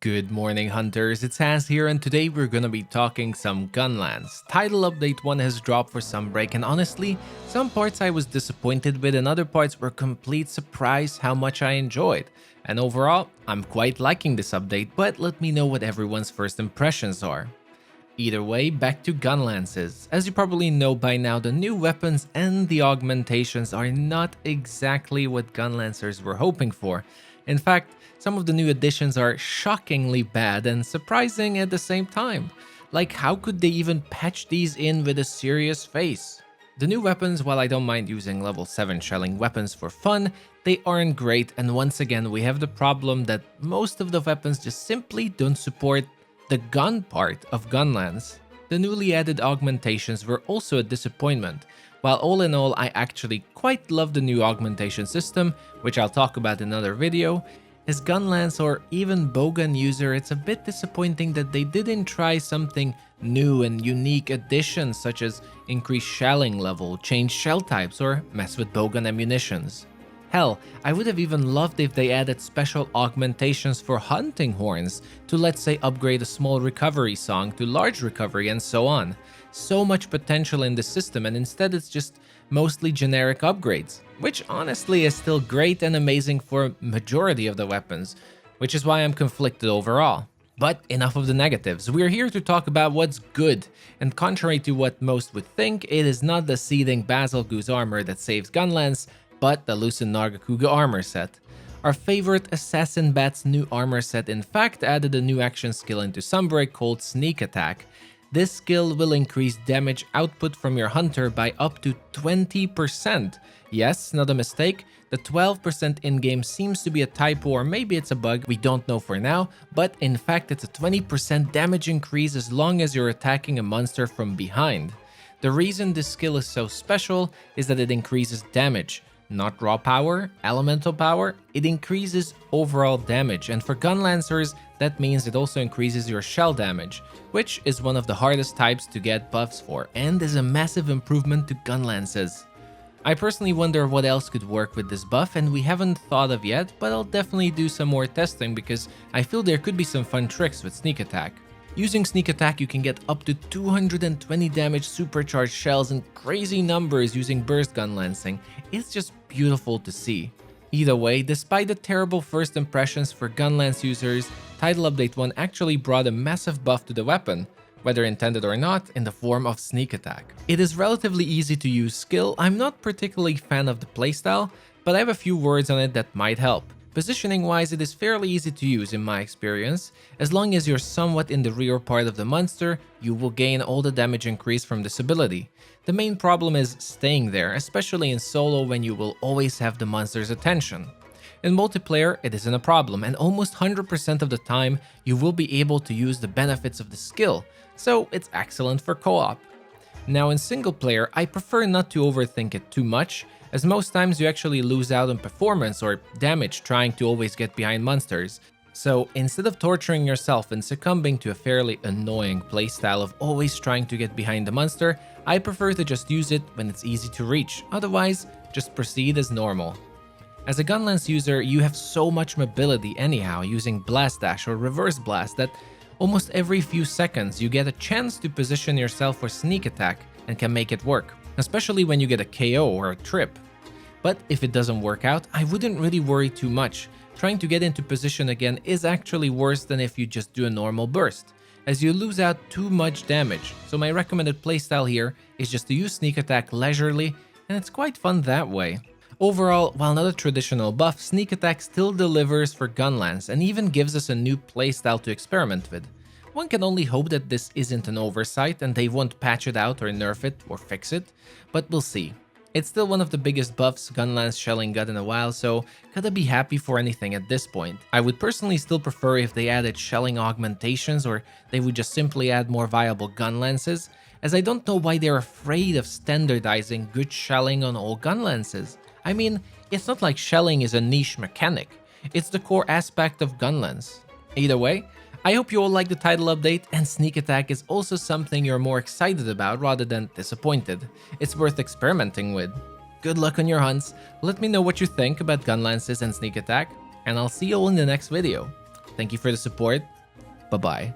Good morning, hunters. It's Haz here, and today we're gonna be talking some Gunlance. Title update 1 has dropped for Sunbreak, and honestly, some parts I was disappointed with and other parts were complete surprise how much I enjoyed. And overall, I'm quite liking this update, but let me know what everyone's first impressions are. Either way, back to Gunlances. As you probably know by now, the new weapons and the augmentations are not exactly what Gunlancers were hoping for. In fact, some of the new additions are shockingly bad and surprising at the same time. Like, how could they even patch these in with a serious face? The new weapons, while I don't mind using level 7 shelling weapons for fun, they aren't great, and once again we have the problem that most of the weapons just simply don't support the gun part of Gunlance. The newly added augmentations were also a disappointment. While all in all I actually quite love the new augmentation system, which I'll talk about in another video, as Gunlance or even bowgun user, it's a bit disappointing that they didn't try something new and unique additions such as increase shelling level, change shell types, or mess with bowgun ammunitions. Hell, I would have even loved if they added special augmentations for hunting horns to, let's say, upgrade a small recovery song to large recovery and so on. So much potential in the system, and instead it's just mostly generic upgrades, which honestly is still great and amazing for majority of the weapons, which is why I'm conflicted overall. But enough of the negatives, we're here to talk about what's good, and contrary to what most would think, it is not the seething Basil Goose armor that saves Gunlance, but the loosened Nargacuga armor set. Our favorite Assassin Bat's new armor set in fact added a new action skill into Sunbreak called Sneak Attack. This skill will increase damage output from your hunter by up to 20%. Yes, not a mistake, the 12% in-game seems to be a typo or maybe it's a bug, we don't know for now, but in fact it's a 20% damage increase as long as you're attacking a monster from behind. The reason this skill is so special is that it increases damage. Not raw power, elemental power, it increases overall damage, and for Gunlancers, that means it also increases your shell damage, which is one of the hardest types to get buffs for, and is a massive improvement to Gunlances. I personally wonder what else could work with this buff, and we haven't thought of yet, but I'll definitely do some more testing because I feel there could be some fun tricks with Sneak Attack. Using Sneak Attack, you can get up to 220 damage supercharged shells and crazy numbers using burst gun lancing. It's just beautiful to see. Either way, despite the terrible first impressions for Gunlance users, Title Update 1 actually brought a massive buff to the weapon, whether intended or not, in the form of Sneak Attack. It is relatively easy to use skill. I'm not particularly fan of the playstyle, but I have a few words on it that might help. Positioning wise, it is fairly easy to use in my experience. As long as you're somewhat in the rear part of the monster, you will gain all the damage increase from this ability. The main problem is staying there, especially in solo when you will always have the monster's attention. In multiplayer, it isn't a problem, and almost 100% of the time, you will be able to use the benefits of the skill, so it's excellent for co-op. Now in single player, I prefer not to overthink it too much, as most times you actually lose out on performance or damage trying to always get behind monsters. So instead of torturing yourself and succumbing to a fairly annoying playstyle of always trying to get behind the monster, I prefer to just use it when it's easy to reach, otherwise just proceed as normal. As a Gunlance user, you have so much mobility anyhow using Blast Dash or Reverse Blast that almost every few seconds you get a chance to position yourself for Sneak Attack and can make it work, especially when you get a KO or a trip. But if it doesn't work out, I wouldn't really worry too much. Trying to get into position again is actually worse than if you just do a normal burst, as you lose out too much damage. So my recommended playstyle here is just to use Sneak Attack leisurely, and it's quite fun that way. Overall, while not a traditional buff, Sneak Attack still delivers for Gunlance and even gives us a new playstyle to experiment with. One can only hope that this isn't an oversight and they won't patch it out or nerf it or fix it, but we'll see. It's still one of the biggest buffs Gunlance shelling got in a while, so gotta be happy for anything at this point. I would personally still prefer if they added shelling augmentations or they would just simply add more viable Gunlances, as I don't know why they're afraid of standardizing good shelling on all Gunlances. I mean, it's not like shelling is a niche mechanic, it's the core aspect of Gunlance. Either way, I hope you all like the title update, and Sneak Attack is also something you're more excited about rather than disappointed. It's worth experimenting with. Good luck on your hunts, let me know what you think about Gunlances and Sneak Attack, and I'll see you all in the next video. Thank you for the support, Bye-bye.